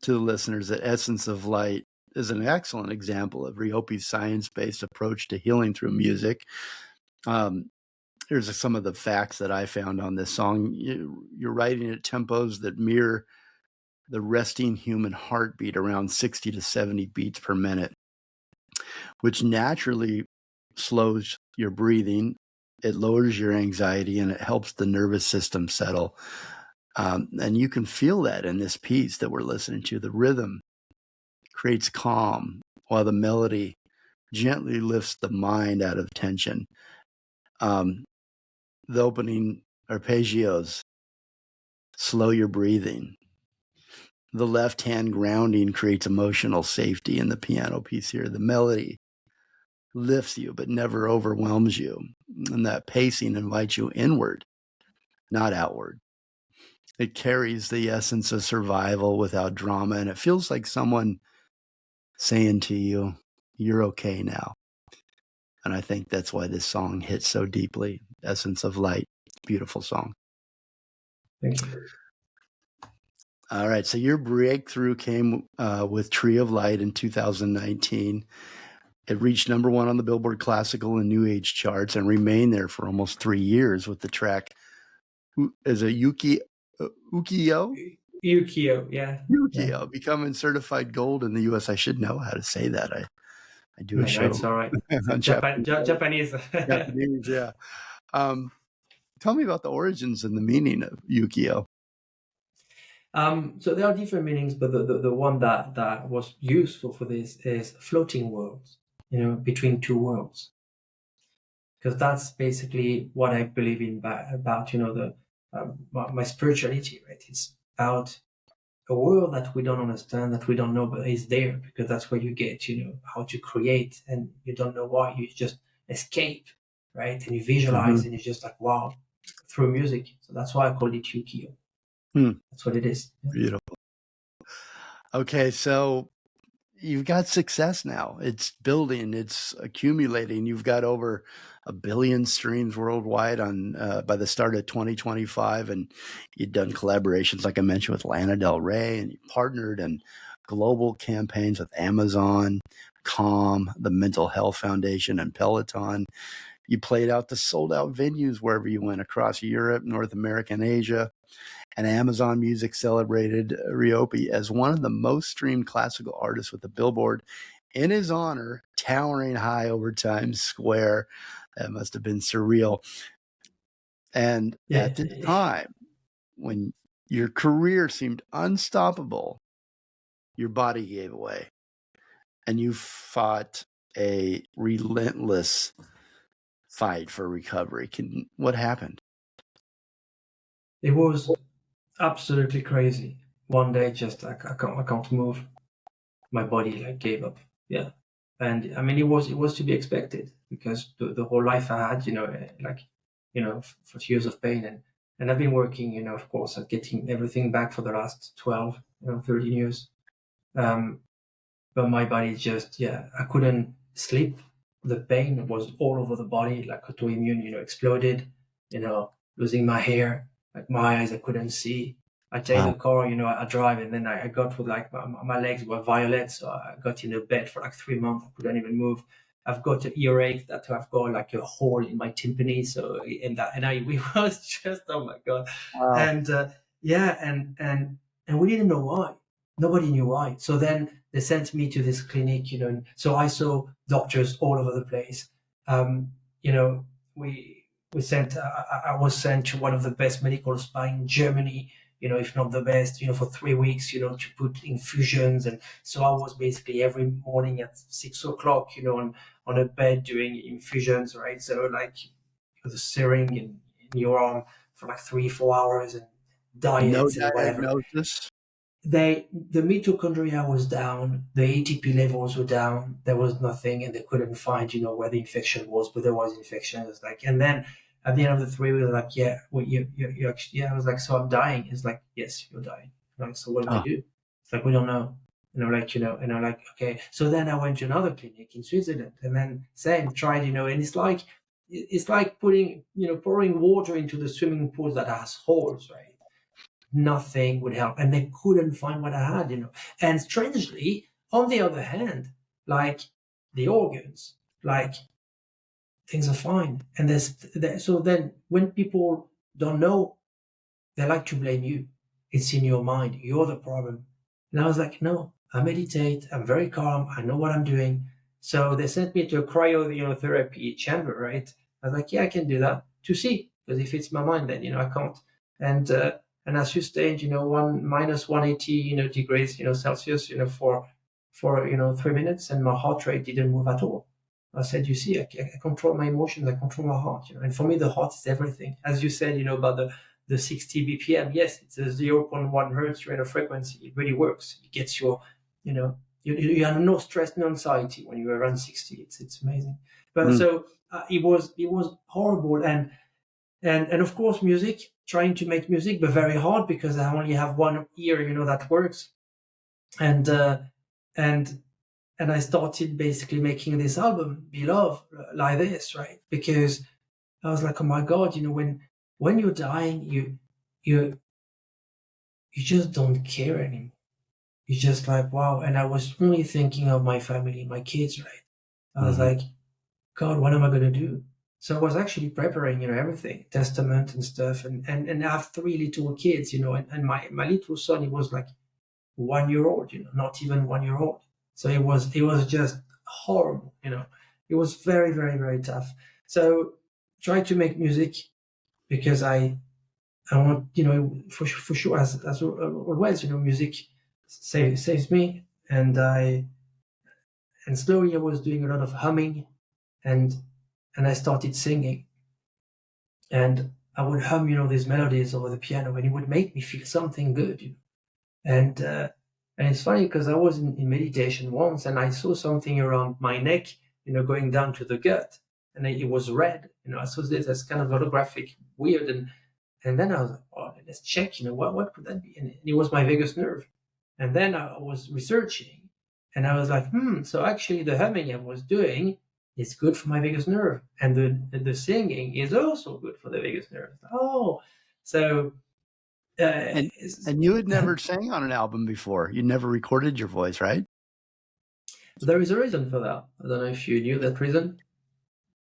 to the listeners that Essence of Light is an excellent example of RIOPY's science-based approach to healing through music. Here's some of the facts that I found on this song. You're writing at tempos that mirror the resting human heartbeat, around 60 to 70 beats per minute, which naturally slows your breathing. It lowers your anxiety and it helps the nervous system settle. And you can feel that in this piece that we're listening to. The rhythm creates calm, while the melody gently lifts the mind out of tension. The opening arpeggios slow your breathing. The left hand grounding creates emotional safety in the piano piece here. The melody lifts you but never overwhelms you. And that pacing invites you inward, not outward. It carries the essence of survival without drama, and it feels like someone saying to you, you're okay now. And I think that's why this song hits so deeply. Essence of Light, beautiful song. Thank you. All right, so your breakthrough came with Tree of Light in 2019. It reached number 1 on the Billboard Classical and New Age charts and remained there for almost 3 years with the track as a Ukiyo? Yukio, yeah. Ukiyo, becoming certified gold in the U.S. I should know how to say that. I do a No, show it's all right. on Japanese. Japanese, yeah. Tell me about the origins and the meaning of Ukiyo. So there are different meanings, but the one that was useful for this is floating worlds, between two worlds, because that's basically what I believe in about my spirituality, right? It's about a world that we don't understand, that we don't know, but is there, because that's where you get, how to create, and you don't know why, you just escape, right? And you visualize, and it's just like, wow, through music. So that's why I called it Yukio. That's what it is. Yeah. Beautiful. Okay, so you've got success now. It's building, it's accumulating. You've got over 1 billion streams worldwide on by the start of 2025, and you've done collaborations, like I mentioned, with Lana Del Rey, and you partnered in global campaigns with Amazon, Calm, the Mental Health Foundation, and Peloton. You played out the sold-out venues wherever you went across Europe, North America, and Asia. And Amazon Music celebrated RIOPY as one of the most streamed classical artists with the Billboard in his honor, towering high over Times Square. That must have been surreal. And Yeah. at this time, when your career seemed unstoppable, your body gave way and you fought a relentless fight for recovery. What happened? It was absolutely crazy. One day, just like I can't move. My body like gave up. Yeah, and I mean it was to be expected, because the whole life I had, for years of pain, and I've been working, of course, at getting everything back for the last 12, 13 years. But my body just, I couldn't sleep. the pain was all over the body, like autoimmune, exploded, losing my hair, like my eyes, I couldn't see. I take the car, I drive, and then I got with like my legs were violet, so I got in a bed for like 3 months. I couldn't even move. I've got an earache that I've got like a hole in my timpani. So we was just, oh my god, Wow. and yeah, and we didn't know why. Nobody knew why. So then they sent me to this clinic, so I saw doctors all over the place. You know, we sent. I was sent to one of the best medical spa in Germany, if not the best, for 3 weeks, to put infusions. And so I was basically every morning at 6 o'clock, on a bed doing infusions, right? So like with a syringe in your arm for like 3-4 hours, and No diets and whatever. diagnosis? The mitochondria was down, the ATP levels were down, there was nothing, and they couldn't find, where the infection was, but there was infection. It's like, and then at the end of the 3 weeks, like, yeah, well, you actually, yeah, I was like, so I'm dying. It's like, yes, you're dying. Like, so what do I do? It's like, we don't know. And I'm like, and I'm like, okay. So then I went to another clinic in Switzerland, and then same tried, and it's like putting, pouring water into the swimming pool that has holes, right? Nothing would help, and they couldn't find what I had. And strangely, on the other hand, like the organs, like things are fine. And so then when people don't know, they like to blame you. It's in your mind, you're the problem. And I was like, no, I meditate, I'm very calm, I know what I'm doing. So they sent me to a cryotherapy chamber, right? I was like, yeah, I can do that to see, because if it's my mind, then I can't. And I sustained, one minus 180, degrees, Celsius, for 3 minutes, and my heart rate didn't move at all. I said, you see, I control my emotions, I control my heart, and for me, the heart is everything. As you said, about the 60 BPM, yes, it's a 0.1 hertz rate of frequency. It really works. It gets your, you have no stress, no anxiety when you are around 60. It's amazing. But so it was horrible, and of course music, trying to make music, but very hard because I only have one ear, that works, and I started basically making this album, Beloved, like this, right? Because I was like, oh my god, when you're dying, you just don't care anymore. You're just like, wow. And I was only thinking of my family, my kids, right? I was like, God, what am I gonna do? So I was actually preparing, everything, testament and stuff, and I have 3 little kids, and my little son, he was like 1 year old, not even 1 year old. So it was just horrible, It was very, very, very tough. So try to make music because I want, for sure, as always, music saves me, and slowly I was doing a lot of humming, and I started singing, and I would hum, these melodies over the piano, and it would make me feel something good, and it's funny because I was in meditation once, and I saw something around my neck, going down to the gut, and it was red, I saw this as kind of holographic, weird, and then I was like, oh, let's check, what could that be? And it was my vagus nerve. And then I was researching, and I was like, so actually the humming I was doing is good for my vagus nerve. And the singing is also good for the vagus nerve. Oh, so... And you had never sang on an album before. You never recorded your voice, right? There is a reason for that. I don't know if you knew that reason.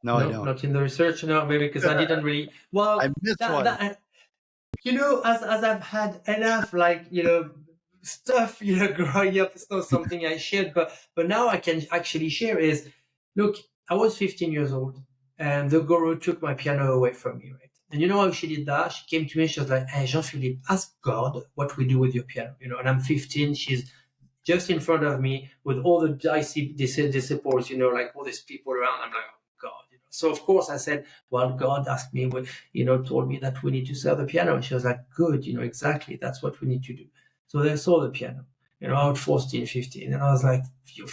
No, I don't. Not in the research. No, maybe because I didn't really. Well, I missed one. As I've had enough, stuff, growing up, it's not something I shared, but now I can actually share is, look, I was 15 years old, and the guru took my piano away from me, right? And you know how she did that? She came to me, she was like, hey, Jean-Philippe, ask God what we do with your piano, and I'm 15, she's just in front of me with all the dicey disciples, like all these people around. I'm like, oh God, So of course I said, well, God asked me, told me that we need to sell the piano. And she was like, good, exactly, that's what we need to do. So they sold the piano, I was 14, 15. And I was like, you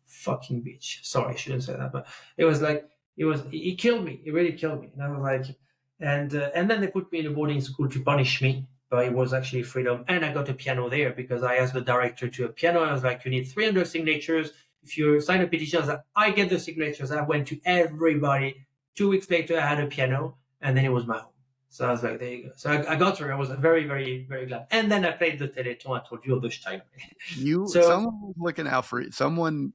fucking bitch. Sorry, I shouldn't say that, but it was like, it killed me. It really killed me. And I was like, and then they put me in a boarding school to punish me, but it was actually freedom. And I got a piano there because I asked the director to a piano. I was like, you need 300 signatures. if you sign a petition, I get the signatures. I went to everybody. 2 weeks later, I had a piano, and then it was my home. So I was like, there you go. So I got her. I was very, very, very glad. And then I played the Teleton. I told you, the Steinway. Someone was looking out for you. Someone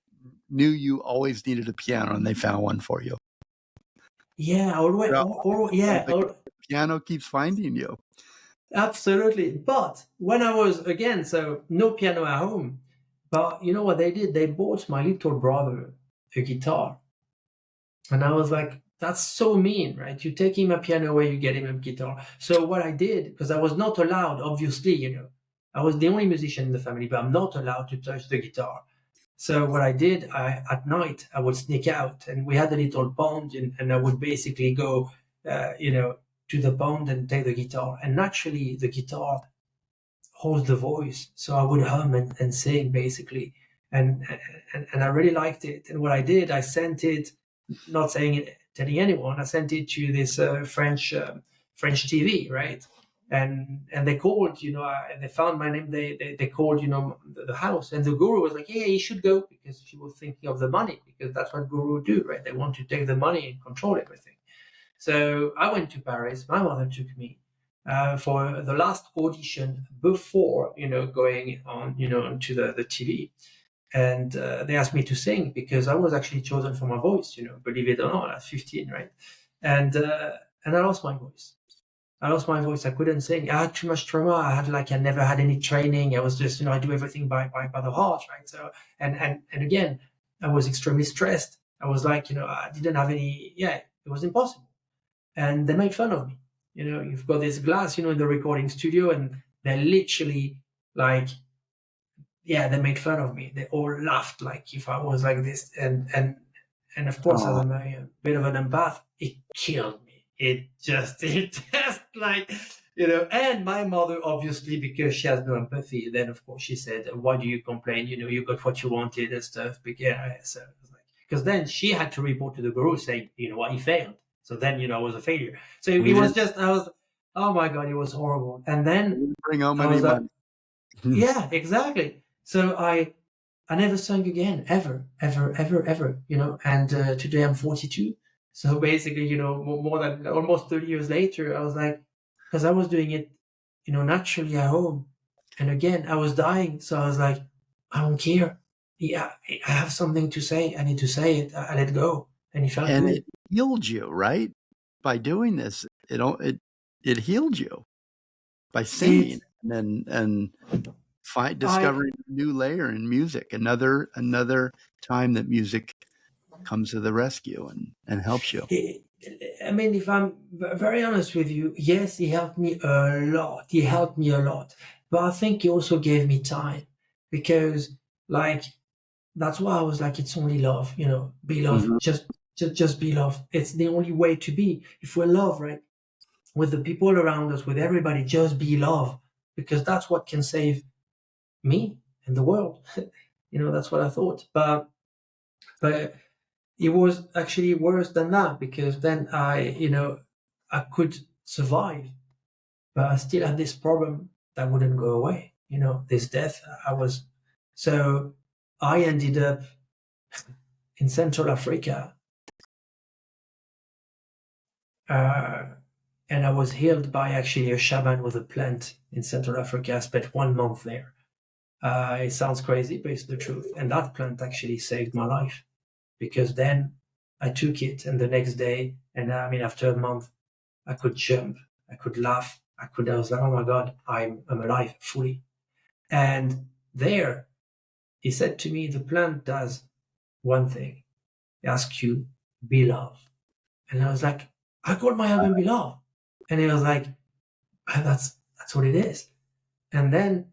knew you always needed a piano, and they found one for you. Yeah, the piano keeps finding you. Absolutely. But when I was, again, so no piano at home, but you know what they did? They bought my little brother a guitar. And I was like, that's so mean, right? You take him a piano away, you get him a guitar. So what I did, because I was not allowed, obviously, I was the only musician in the family, but I'm not allowed to touch the guitar. So what I did, at night, I would sneak out, and we had a little pond, and I would basically go, to the pond and take the guitar. And naturally, the guitar holds the voice, so I would hum and sing basically, and I really liked it. And what I did, I sent it, not telling anyone. I sent it to this French TV, right? And they called, they found my name. They called, the house, and the guru was like, "Yeah, you should go," because she was thinking of the money, because that's what guru do, right? They want to take the money and control everything. So I went to Paris. My mother took me for the last audition before, going on, onto the TV. And they asked me to sing because I was actually chosen for my voice, believe it or not, at 15, right? And I lost my voice. I couldn't sing. I had too much trauma. I never had any training. I was just, I do everything by the heart, right? So, and again, I was extremely stressed. I was like, I didn't have any, it was impossible. And they made fun of me. You've got this glass, in the recording studio, and they're literally like, they made fun of me. They all laughed like if I was like this. And of course, as I'm a bit of an empath, it killed me. It just like, and my mother, obviously, because she has no empathy, then of course she said, "Why do you complain? You got what you wanted and stuff." Because then she had to report to the guru saying, what, he failed. So then, I was a failure. So it was just, oh my God, it was horrible. And then bring home any money. Yeah, exactly. So I never sang again, ever. And today I'm 42. So basically, more than almost 30 years later, I was like, because I was doing it, naturally at home. And again, I was dying. So I was like, I don't care. Yeah, I have something to say. I need to say it. I let go. And it felt good. It healed you, right? By doing this, it healed you by singing and discovering a new layer in music. Another time that music comes to the rescue and helps you. I mean, if I'm very honest with you, yes, he helped me a lot. But I think he also gave me time, because that's why I was like, it's only love, be love, just be love. It's the only way to be. If we're love, right, with the people around us, with everybody, just be love, because that's what can save me and the world. That's what I thought. But it was actually worse than that, because then I could survive, but I still had this problem that wouldn't go away. This death. So I ended up in Central Africa, and I was healed by actually a shaman with a plant in Central Africa. I spent 1 month there. It sounds crazy, but it's the truth. And that plant actually saved my life, because then I took it, and the next day, and after a month, I could jump, I could laugh, I was like, oh my God, I'm alive fully. And there, he said to me, the plant does one thing. It asks you, be love. And I was like, I called my album Be Love. And he was like, that's what it is. And then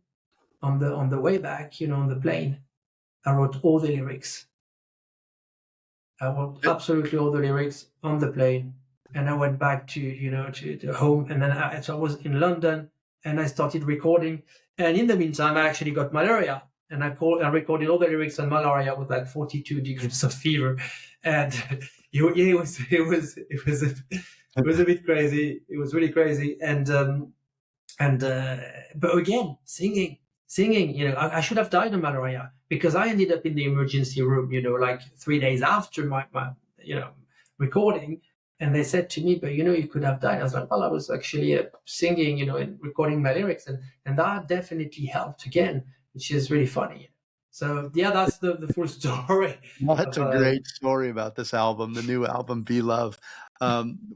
on the way back, on the plane, I wrote all the lyrics. I wrote absolutely all the lyrics on the plane, and I went back to home. And then so I was in London, and I started recording. And in the meantime, I actually got malaria, and I recorded all the lyrics on malaria with like 42 degrees of fever, and it was a bit crazy. It was really crazy, but again, singing. singing. I should have died of malaria because I ended up in the emergency room, like 3 days after my recording. And they said to me, but you could have died. I was like, well, I was actually singing, and recording my lyrics, and that definitely helped again, which is really funny. So yeah, that's the full story. Well, that's a great story about this album, the new album, Be Love.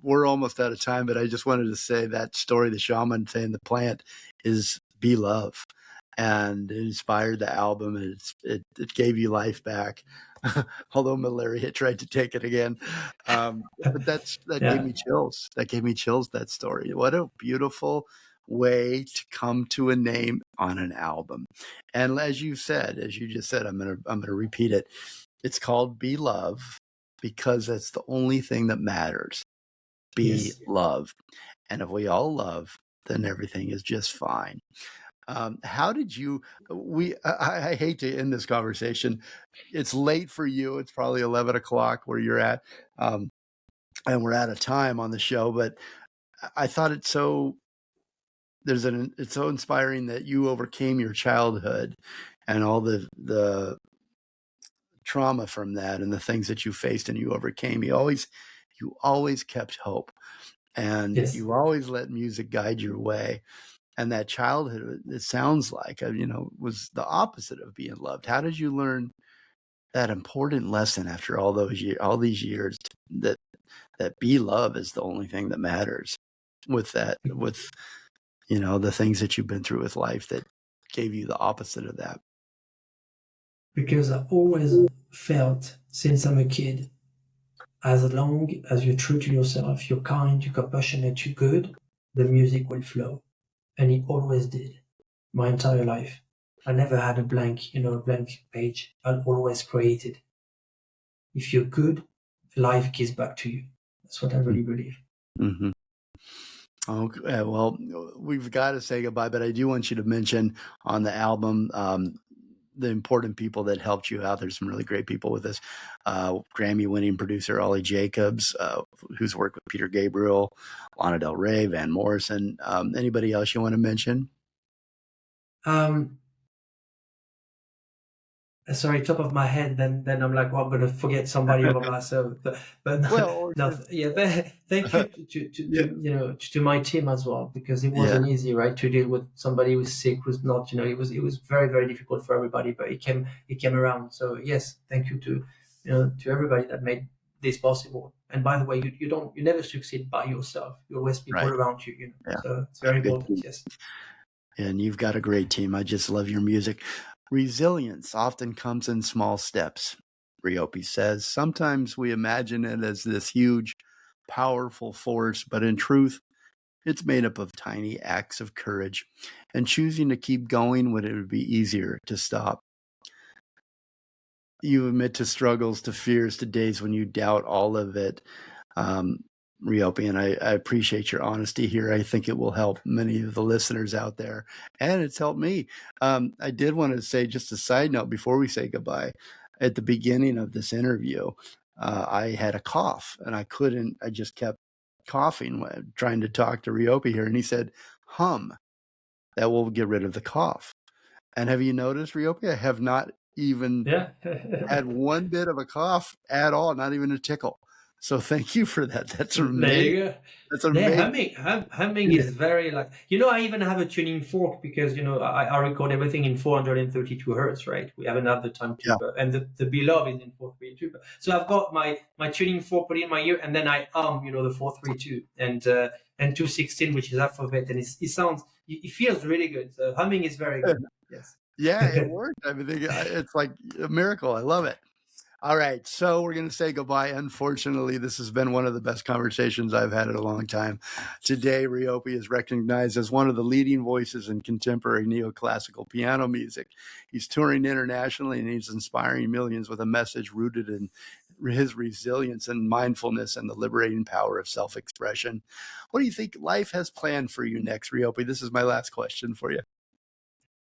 We're almost out of time, but I just wanted to say that story, the shaman saying the plant is Be Love, and it inspired the album, and it gave you life back. Although malaria tried to take it again. But that gave me chills. That gave me chills, that story. What a beautiful way to come to a name on an album. And as you just said, I'm gonna repeat it. It's called Be Love because that's the only thing that matters. Be love. And if we all love, then everything is just fine. How did you, I hate to end this conversation. It's late for you. It's probably 11 o'clock where you're at. And we're out of time on the show, but I thought it's so inspiring that you overcame your childhood and all the trauma from that and the things that you faced and you overcame. You always kept hope, and you always let music guide your way. And that childhood, it sounds like, was the opposite of being loved. How did you learn that important lesson after all these years that be love is the only thing that matters with the things that you've been through with life that gave you the opposite of that? Because I always felt since I'm a kid, as long as you're true to yourself, you're kind, you're compassionate, you're good, the music will flow. And it always did my entire life. I never had a blank page. I always created. If you're good, life gives back to you. That's what I really believe. Mm-hmm. Okay, well, we've got to say goodbye, but I do want you to mention on the album the important people that helped you out. There's some really great people with this. Grammy-winning producer Ollie Jacobs, who's worked with Peter Gabriel, Lana Del Rey, Van Morrison. Anybody else you want to mention? Sorry, top of my head. Then I'm like, well, I'm going to forget somebody over myself. But no, thank you to my team as well, because it wasn't easy, right, to deal with somebody who's sick, who's not. It was very, very difficult for everybody, but it came around. So yes, thank you to everybody that made this possible. And by the way, you never succeed by yourself. You always people around you. So it's very important. Yes. And you've got a great team. I just love your music. Resilience often comes in small steps, RIOPY says. Sometimes we imagine it as this huge, powerful force, but in truth, it's made up of tiny acts of courage and choosing to keep going when it would be easier to stop. You admit to struggles, to fears, to days when you doubt all of it, RIOPY, and I appreciate your honesty here. I think it will help many of the listeners out there, and it's helped me. I did want to say, just a side note before we say goodbye, at the beginning of this interview, I had a cough, and I just kept coughing, trying to talk to RIOPY here, and he said, hum. That will get rid of the cough. And have you noticed, RIOPY, I have not even had one bit of a cough at all, not even a tickle. So thank you for that. That's amazing. There you go. That's amazing. Humming is very I even have a tuning fork because I record everything in 432 hertz, right? We haven't had the time to, and the Beloved is in 432. So I've got my tuning fork put in my ear, and then I the 432 and 216, which is alphabet, and it feels really good. So humming is very good. Yes. Yeah, it worked. I mean, it's like a miracle. I love it. All right, so we're going to say goodbye. Unfortunately, this has been one of the best conversations I've had in a long time. Today, RIOPY is recognized as one of the leading voices in contemporary neoclassical piano music. He's touring internationally, and he's inspiring millions with a message rooted in his resilience and mindfulness and the liberating power of self-expression. What do you think life has planned for you next, RIOPY? This is my last question for you.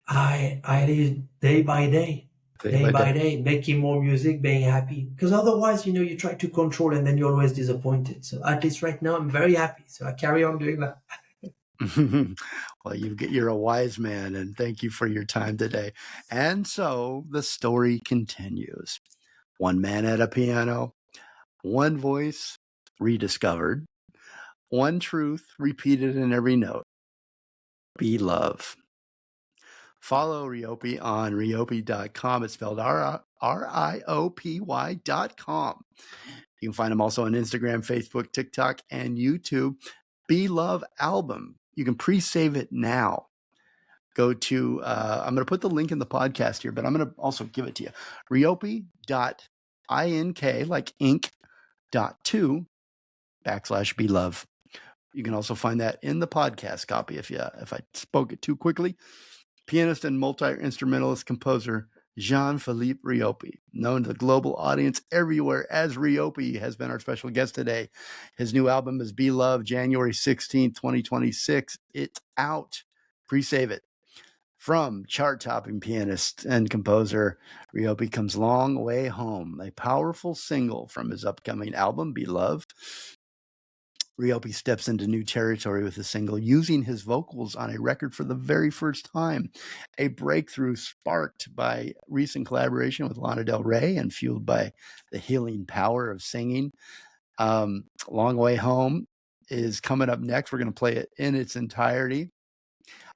I live day by day. Day by day, making more music, being happy. Because otherwise, you try to control and then you're always disappointed. So at least right now, I'm very happy. So I carry on doing that. Well, you're a wise man, and thank you for your time today. And so the story continues. One man at a piano, one voice rediscovered, one truth repeated in every note. Be love. Follow RIOPY on RIOPY.com. It's spelled RIOPY.com. You can find them also on Instagram, Facebook, TikTok, and YouTube. Be Love album. You can pre-save it now. Go to, I'm going to put the link in the podcast here, but I'm going to also give it to you. RIOPY.ink, like ink, .2 /Be Love. You can also find that in the podcast copy if I spoke it too quickly. Pianist and multi-instrumentalist composer Jean-Philippe RIOPY, known to the global audience everywhere as RIOPY, has been our special guest today. His new album is Be Love, January 16th, 2026. It's out. Pre-save it. From chart-topping pianist and composer, RIOPY comes Long Way Home, a powerful single from his upcoming album, Be Love. RIOPY steps into new territory with the single, using his vocals on a record for the very first time, a breakthrough sparked by recent collaboration with Lana Del Rey and fueled by the healing power of singing. Long Way Home is coming up next. We're going to play it in its entirety.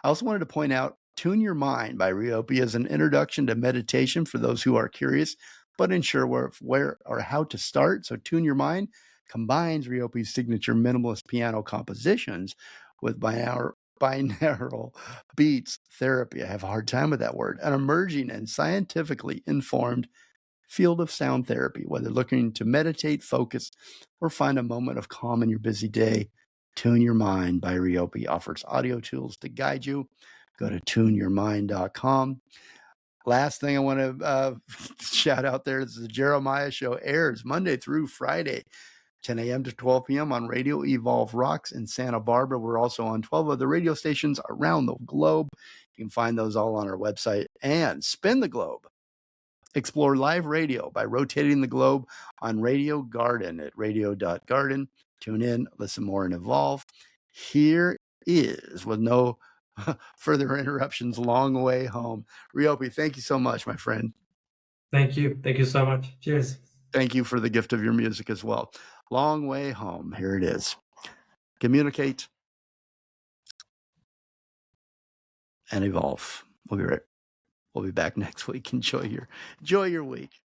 I also wanted to point out Tune Your Mind by RIOPY is an introduction to meditation for those who are curious but unsure where or how to start. So Tune Your Mind combines RIOPY's signature minimalist piano compositions with binaural beats therapy. I have a hard time with that word. An emerging and scientifically informed field of sound therapy. Whether looking to meditate, focus, or find a moment of calm in your busy day, Tune Your Mind by RIOPY offers audio tools to guide you. Go to tuneyourmind.com. Last thing I want to shout out there is the Jeremiah Show airs Monday through Friday, 10 a.m. to 12 p.m. on Radio Evolve Rocks in Santa Barbara. We're also on 12 other radio stations around the globe. You can find those all on our website. And Spin the Globe. Explore live radio by rotating the globe on Radio Garden at radio.garden. Tune in, listen more, and evolve. Here is, with no further interruptions, Long Way Home. RIOPY, thank you so much, my friend. Thank you. Thank you so much. Cheers. Thank you for the gift of your music as well. Long Way Home. Here it is. Communicate and evolve. We'll be back next week. Enjoy your week.